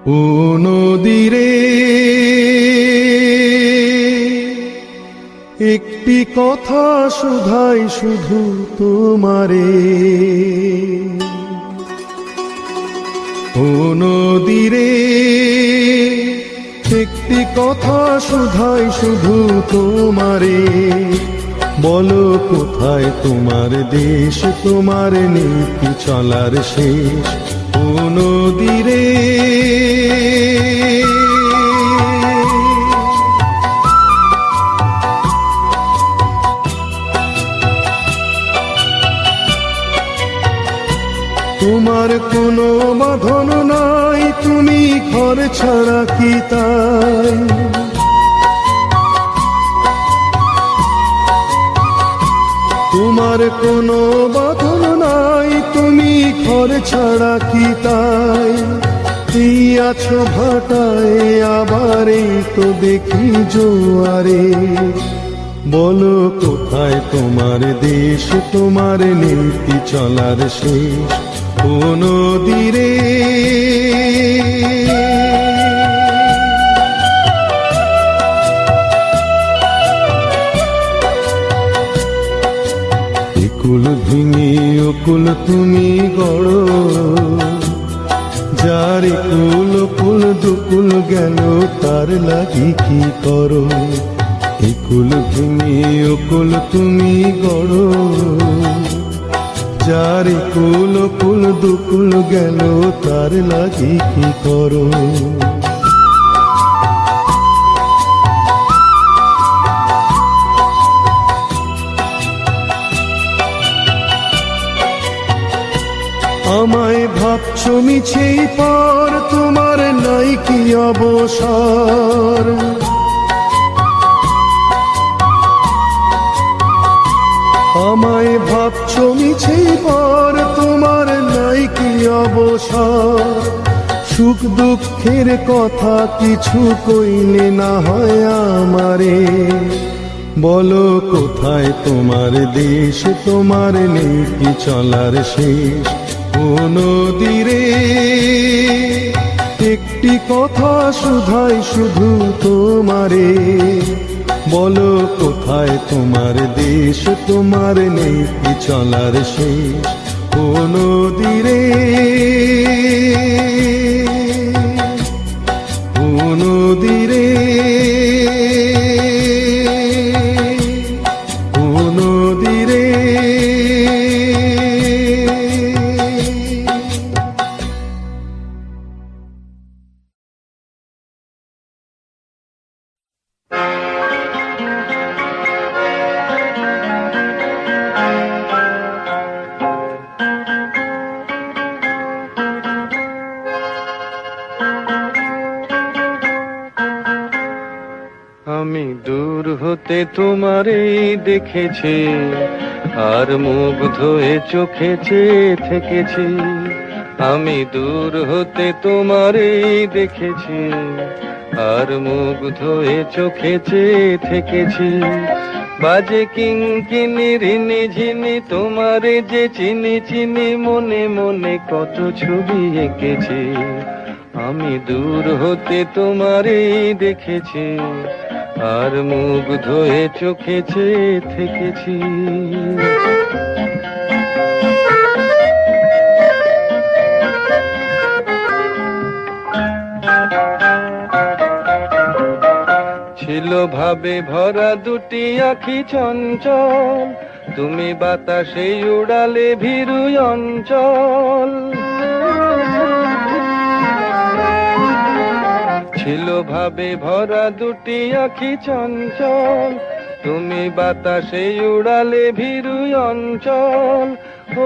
ও নদীরে একটি কথা শুধাই শুধু তোমারে, ও নদীরে একটি কথা শুধাই শুধু তোমারে, বলো কোথায় তোমার দেশ, তোমার নীতি চলার শেষ, ও নদীরে। তোমার কোনো বাঁধন নাই, তুমি ঘর ছাড়া কি তাই, তোমার কোনো বাঁধন নাই, তুমি ঘর ছাড়া কি তাই, এই আছো ভাটায় আবার এই তো দেখি জোয়ারে, বলো কোথায় তোমার দেশ, তোমার নীতি চলার শেষ, ও নদীরে। কুল ভেঙে অকুল তুমি গড়ো, যার কুল কুল দুকুল গেল তার লাগি কি করো, কুল ভেঙে অকুল তুমি গড়ো, যার কুল কুল দুকুল গেল তার লাগি কি করো। আমায় ভাবছো মিছেই পর, তোমার নাই কি অবসর, আমায় ভাবছো মিছেই পর, তোমার নাই কি অবসর, সুখ দুঃখের কথা কিছু কইলে না হয় আমারে, বলো কোথায় তোমার দেশ, তোমার নীতি চলার শেষ, ও নদীরে একটি কথা শুধাই শুধু তোমারে, বলো কোথায় তোমার দেশ, তোমার নীতি চলার শেষ, ও নদীরে, ও নদীরে, ও নদীরে। আমি দূর হতে তোমারেই দেখেছি, আর মুগ্ধ হয়ে চোখে চেয়ে থেকেছি, আমি দূর হতে তোমারেই দেখেছি, আর মুগ্ধ হয়ে চোখে চেয়ে থেকেছি, বাজে কিঙ্কিনি রিনি ঝিনি তোমারে যে চিনি চিনি, মনে মনে কত ছবি এঁকেছি, আমি দূর হতে তোমারেই দেখেছি, আর মুগ্ধ হয়ে চোখে চেয়ে থেকেছি। ছিল ভাবে ভরা দুটি আখি চঞ্চল, তুমি বাতাসে উড়ালে ভীরু অঞ্চল, ছিল ভাবে ভরা দুটি আখি চঞ্চল, তুমি বাতাসে উড়ালে ভীরু অঞ্চল,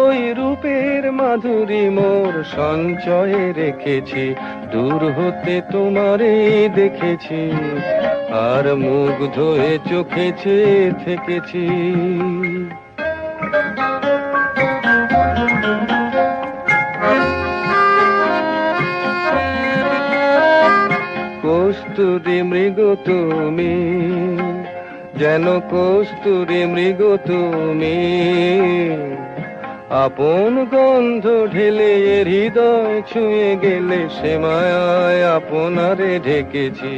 ওই রূপের মাধুরী মোর সঞ্চয়ে রেখেছি, দূর হতে তোমারে দেখেছি, আর মুগ্ধ হয়ে চোখে চেয়ে থেকেছি। কস্তুরী মৃগ তুমি, যেন কস্তুরী মৃগ তুমি, আপন গন্ধ ঢেলে এ হৃদয় ছুঁয়ে গেলে সে মায়ায় আপনারে ঢেকেছি।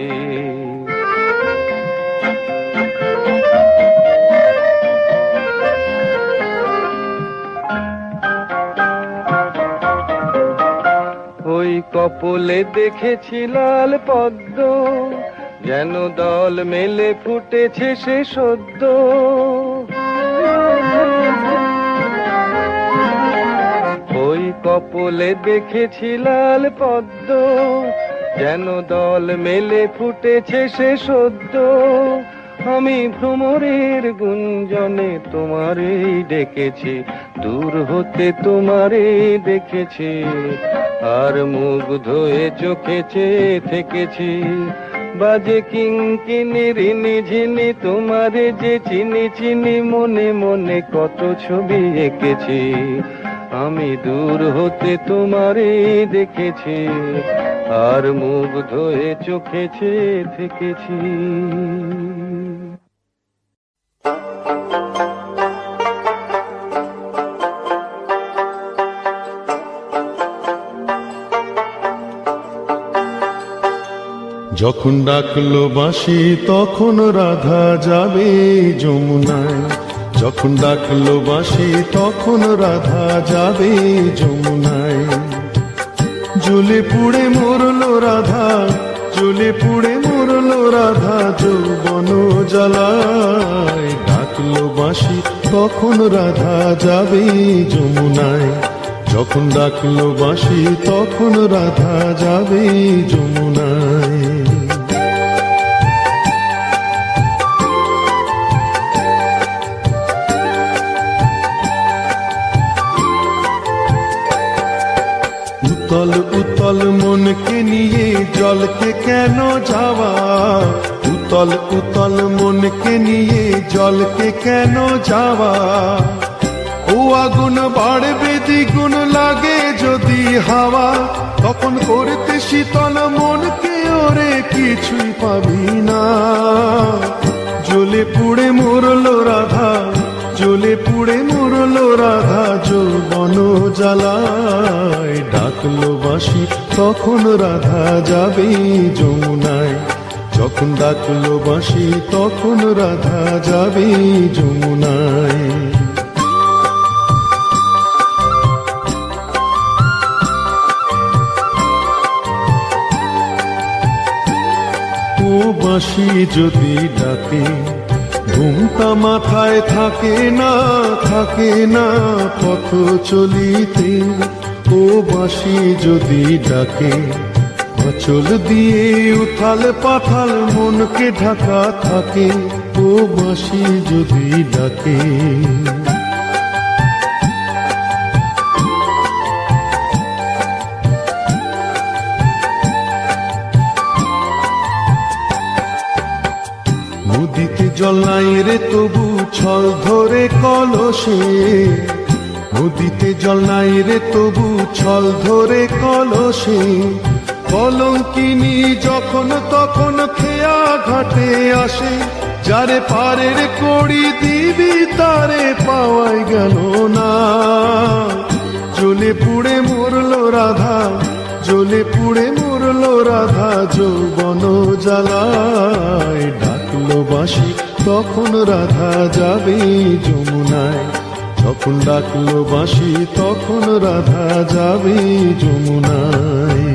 ওই কপলে দেখেছি লাল পদ্ম, যেন দল মেলে ফুটেছে সে সদ্য। ওই কপলে দেখেছি লাল পদ্ম, যেন দল মেলে ফুটেছে সে সদ্য। আমি ভ্রমরের গুঞ্জনে তোমারেই ডেকেছি, দূর হতে তোমারেই দেখেছি, আর মুগ্ধ হয়ে চোখে চেয়ে থেকেছি। বাজে কিঙ্কিনি রিনি ঝিনি তোমারে যে চিনি চিনি, মনে মনে কত ছবি এঁকেছি। আমি দূর হতে তোমারে দেখেছি, আর মুগ্ধ হয়ে চোখে চেয়ে থেকেছি। যখন ডাকলো বাঁশি তখন রাধা যাবে যমুনায়, যখন ডাকলো বাঁশি তখন রাধা যাবে যমুনায়। জ্বলে পুড়ে মরলো রাধা, জ্বলে পুড়ে মরলো রাধা যৌবন জ্বালায়। ডাকলো বাঁশি তখন রাধা যাবে যমুনায়, যখন ডাকলো বাঁশি তখন রাধা যাবে যমুনায়। উতল উতল মনকে নিয়ে জলকে কেন যাওয়া, উতল উতল মনকে নিয়ে জলকে কেন যাওয়া। ও আগুন বাড়বে দ্বিগুণ লাগে যদি হাওয়া, তখন করতে শীতল মনকে ওরে কিছুই পাবি না। জ্বলে পুড়ে মরলো রাধা, জ্বলে পুড়ে মরলো রাধা যৌবন জ্বালায়। ডাকলো বাঁশি তখন রাধা যাবে যমুনায়, যখন ডাকলো বাঁশি তখন রাধা যাবে যমুনায়। ও বাঁশি যদি ডাকে ঘুমটা মাথায় থাকে না, থাকে না পথ চলিতে। ও বাঁশি যদি ডাকে আঁচল দিয়ে উথাল পাথাল মনকে ঢাকা থাকে। ও বাঁশি যদি ডাকে নদীতে জল নাই রে তবু ছল ধরে কলসে, নদীতে জল নাই রে তবু ছল ধরে কলসে। কলঙ্কিনী যখন তখন খেয়া ঘাটে আসে, যারে পারের কড়ি দিবি তারে পাওয়াই গেল না। জ্বলে পুড়ে মরলো রাধা, জ্বলে পুড়ে মরলো রাধা যৌবন জ্বালায়। ডাকলো বাঁশি তখন রাধা যাবে যমুনায়, যখন ডাকলো বাঁশি তখন রাধা যাবে যমুনায়।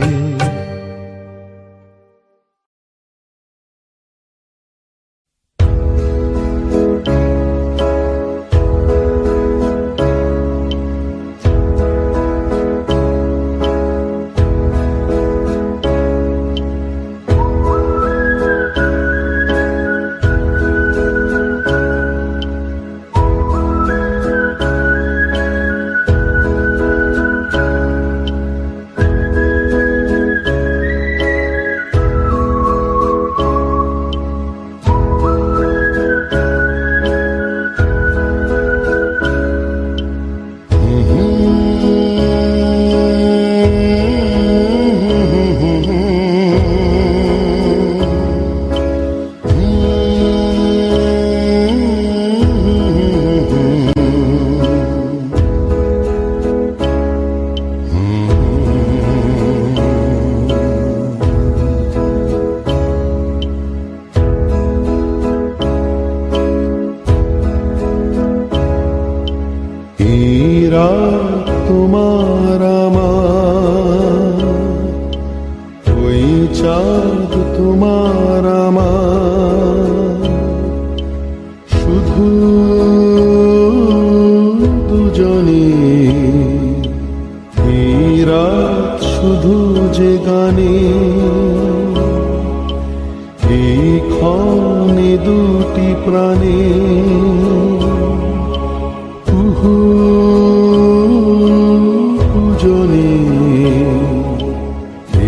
শুধু যে গানে, এই ক্ষণে দুটি প্রাণে পূজনে।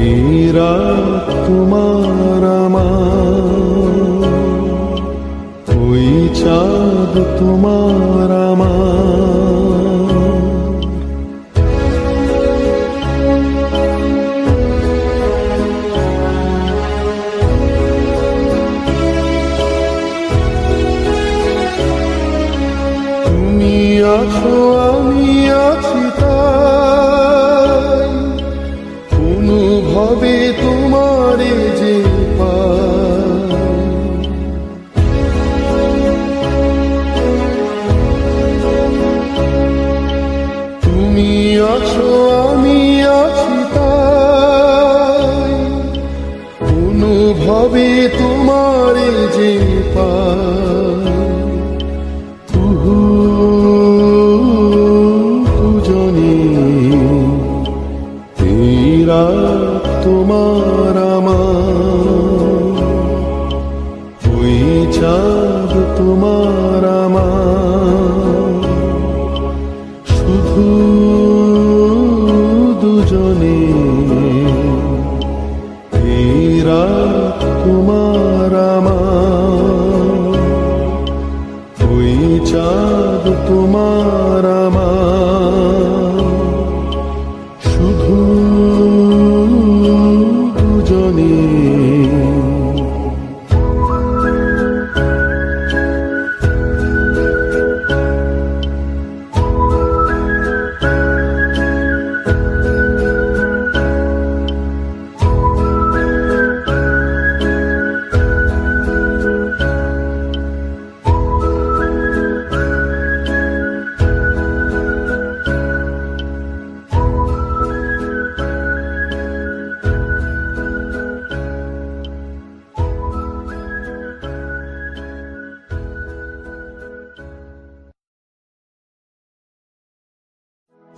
এই রাত তোমার আমার, ওই চাঁদ তোমার আমার। তুমি আছো আমি আছি তাই, অনুভবে তোমারে যে পাই। তুমি আছো আমি আছি তাই, অনুভবে তোমারে যে পাই। পূজনে এই রাত তোমার আমার, ওই চাঁদ তোমার আমার। শুধু দুজনে এই রাত তোমার আমার, ওই চাঁদ তোমার আমার। শুধু দুজনে।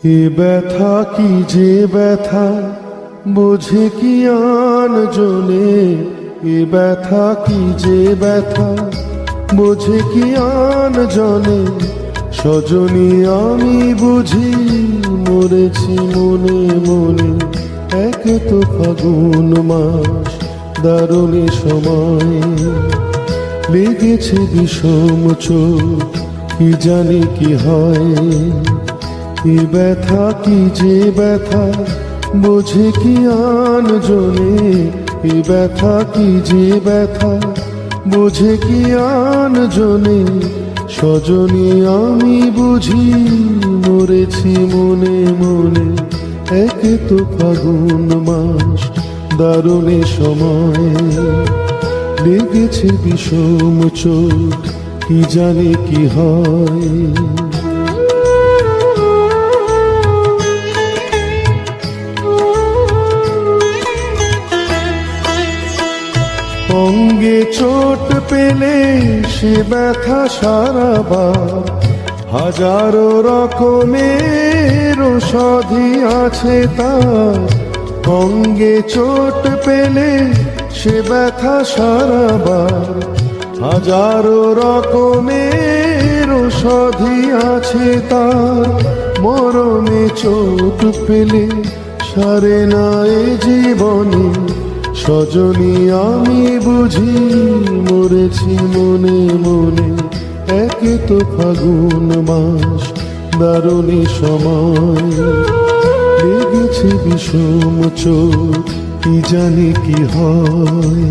এ ব্যথা কি যে ব্যথা, বোঝে কি আন জনে। এ ব্যথা কি যে ব্যথা, বোঝে কি আন জনে। সজনী আমি বুঝি মরেছি মনে মনে। এক তো ফাগুন মাস, দারুণ সময়, লেগেছে বিষম চোখ, কি জানি কি হয়। এ ব্যথা কি যে ব্যথা, বোঝে কি আন জনে। এ ব্যথা কি যে ব্যথা, বোঝে কি আন জনে। সজনী আমি বুঝি মরেছি মনে মনে। এক তো ফাগুন মাস, দারুণ সময়, লেগেছে বিষম চোখ, কি জানি কি হয়। অঙ্গে চোট পেলে সে ব্যথা সারাবার, হাজারো রকমের ঔষধি আছে তার। অঙ্গে চোট পেলে সে ব্যথা সারাবার, হাজারো রকমের ঔষধি আছে তার। মরণে চোট পেলে সারে না এ জীবনে। সজনী আমি বুঝি মরেছি মনে মনে। এক তো ফাগুন মাস, দারুণ সময়, লেগেছে বিষম চোখ, কি জানি কি হয়।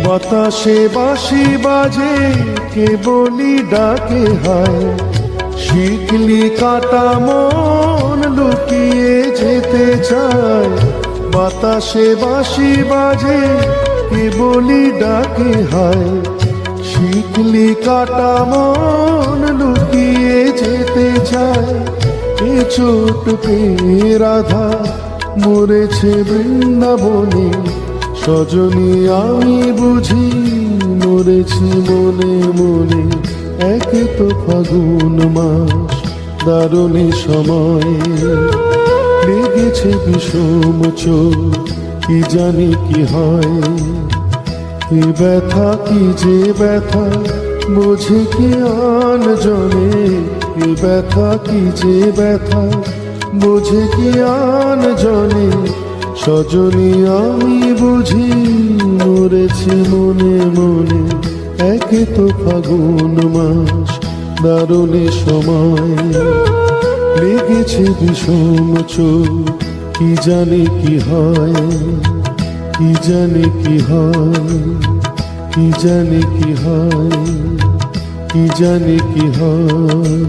বাতাসে বাঁশি বাজে, কে বলি ডাকে হায়। শিকলি কাটা মন লুকিয়ে যেতে চায়। বাতাসে বাঁশি বাজে, কে বলি ডাকে হায়। শিকলি কাটা মন লুকিয়ে যেতে চায়, এ চোট পেয়ে রাধা মরেছে বৃন্দাবনে। সজনী আমি বুঝি মরেছি মনে মনে, একে তো ফাগুন মাস দারুণী সময়, লেগেছে বিষম চোট কি জানি কি হয়। এ ব্যথা কি যে ব্যথা বোঝে কি আন জনে, এ ব্যথা কি যে ব্যথা বোঝে কি আন জনে। সজনী আমি বুঝি মরেছি মনে মনে, একে তো ফাগুন মাস দারুণী সময়, লেগেছে বিষম চোট কি জানি কি হয়, কি জানি কি হয়, কি জানি কি হয়, কি জানি কি হয়।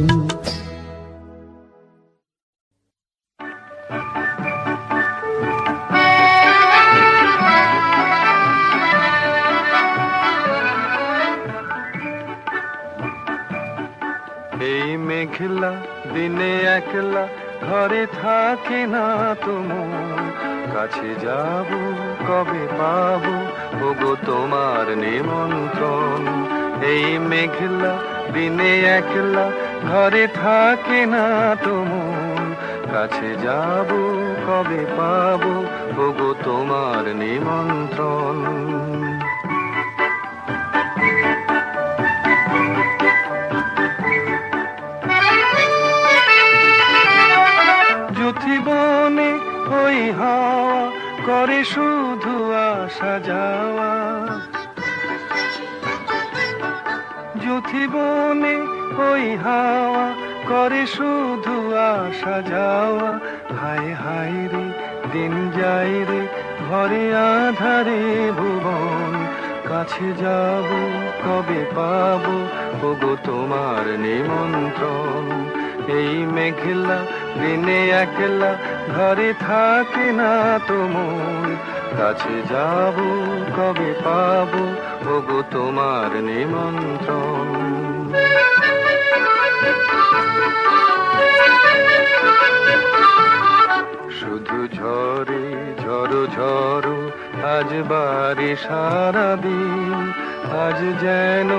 এই মেঘলা দিনে একলা ঘরে থাকে না তোমার, কাছে যাব কবে পাবো ওগো তোমার নিমন্ত্রণ। এই মেঘলা দিনে একলা ঘরে থাকে না তোমার, কাছে যাব কবে পাবো ওগো তোমার নিমন্ত্রণ। যুথিবনে ওই হাওয়া করে শুধু আসা যাওয়া, যুথিবনে ওই হাওয়া করে শুধু আসা যাওয়া। হায় হায় রে দিন যায় রে ঘরে আধারে ভুবন, কাছে যাব কবে পাবো ওগো তোমার নিমন্ত্রণ। এই মেঘলা দিনে একলা ঘরে থাকে না তোমার, কাছে যাব কবে পাবো ওগো তোমার নিমন্ত্রণ। শুধু ঝরে ঝড়ো ঝড়ো আজ বারে সারাদিন, আজ যেন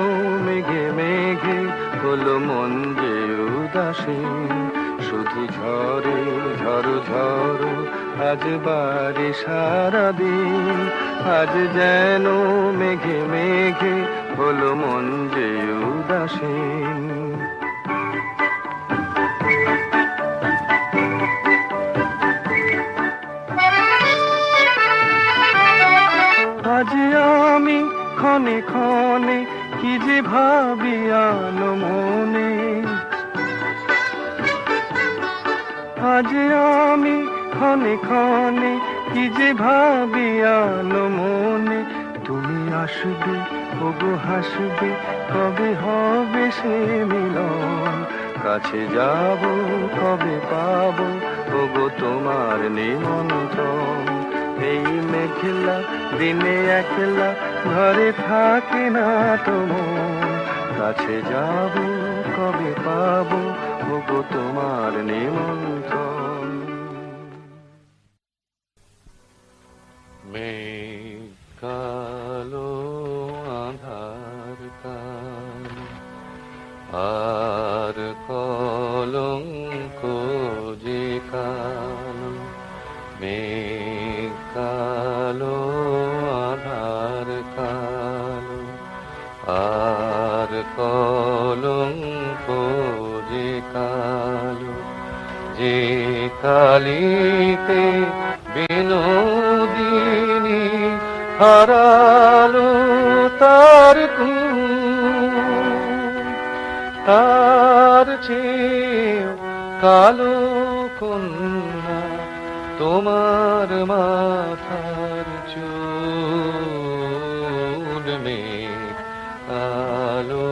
মেঘে মেঘে হলো মন যে উদাসীন। শুধু ঝরে ঝড়ো ঝড়ো আজ বারে সারাদিন, আজ যেন মেঘে মেঘে হলো মন যে উদাসীন। আজ আমি ক্ষণে ক্ষণে কি যে ভাবি আলো মনে, আজ আমি ক্ষণে ক্ষণে কি যে ভাবি আলো মনে। তুমি আসবে ওগো হাসবে কবে হবে সে মিলন, কাছে যাব কবে পাবো ওগো তোমার নিমন্ত্রণ। এই মেঘলা দিনে একলা ঘরে থাকে না তোমার, কাছে যাব কবে পাবো ওগো তোমার নিমন্ত্রণ। মেঘ কালো আধার কালো আর কলঙ্ক যে কালো, মেঘ কালো আধার কালো আর কলঙ্ক যে কালো, যে কালিতে বিনোদিনী হারালো তার তার চেয়ে কালো কন্যা তোমার মাথার চুল। মেঘ কালো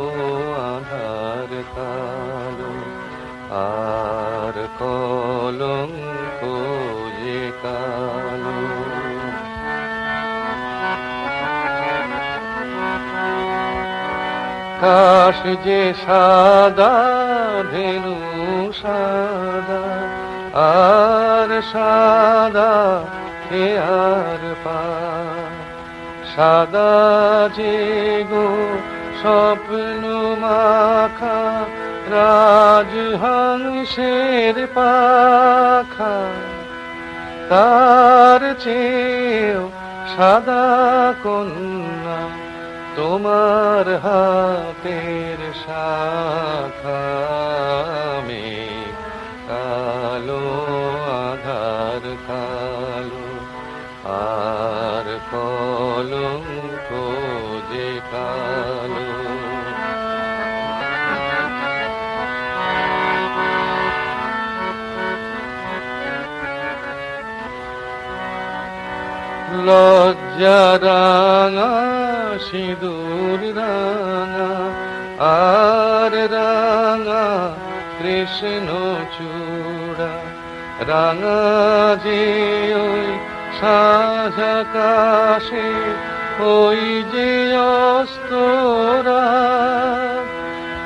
আধার কালো আর কলঙ্ক যে কালো। আকাশ যে সাদা, ধেনু সাদা, আর সাদা এ আর পার। সাদা যে গো স্বপ্ন মাখা, রাজহংসের পাখা, তার চেয়েও সাদা কন্যা তোমার হাতের শাখা। মেঘ কালো, আধার কালো, আর কলঙ্ক যে কালো। লজ্জা রাঙা, সিঁদুর রাঙা, আর রাঙা কৃষ্ণ চূড়া। রাঙা যে ওই সাঁঝ আকাশে, ওই যে অস্তরা।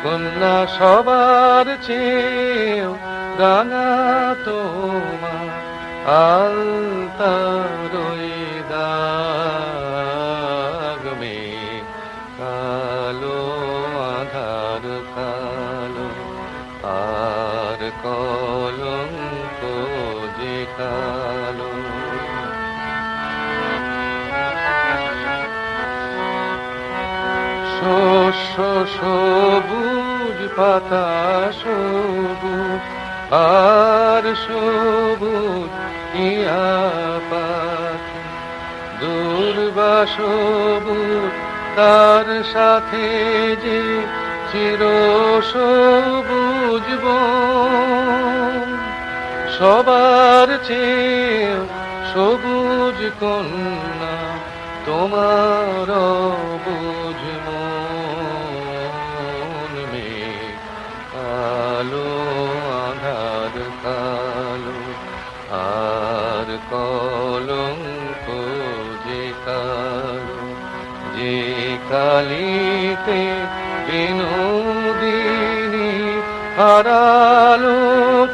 কন্যা সবার চেয়েও রাঙা তোমার আলতার ওই দাগ। মেঘ কালো, আধার কালো, আর কলঙ্ক যে কালো। শস্য সবুজ, পাতা সবুজ, আর সবুজ ইয়া পাখি। দুর্বা সবুজ, তার সাথে যে চির সবুজ বন। সবার চেয়েও সবুজ কন্যা তোমার বুঝ মন। মেঘ কালো, আধার কালো, আর কলঙ্ক যে কালো। যে কালিতে বিনোদিনী হারালো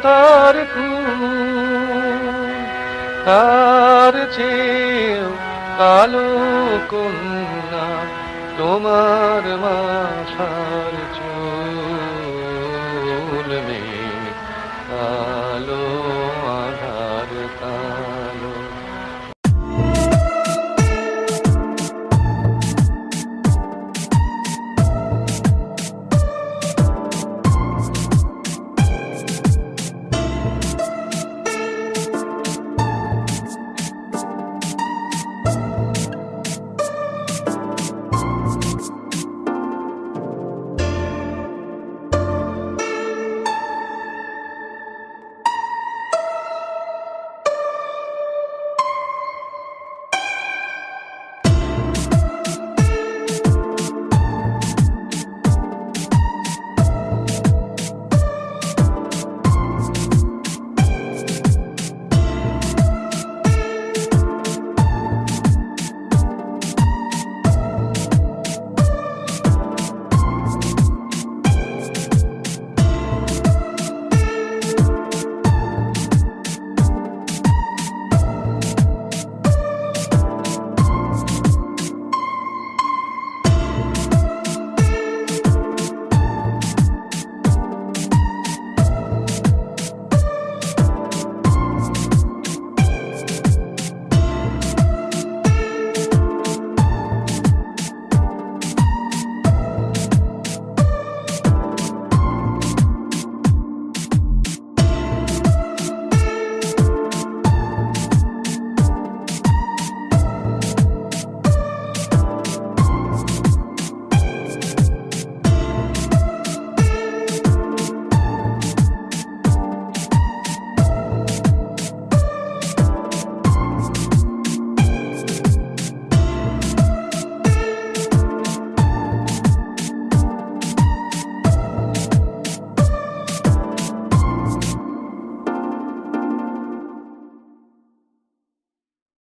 তার খুন, তার চেয়েও কালো কন্যা তোমার মাথার চুল। মেঘ কালো,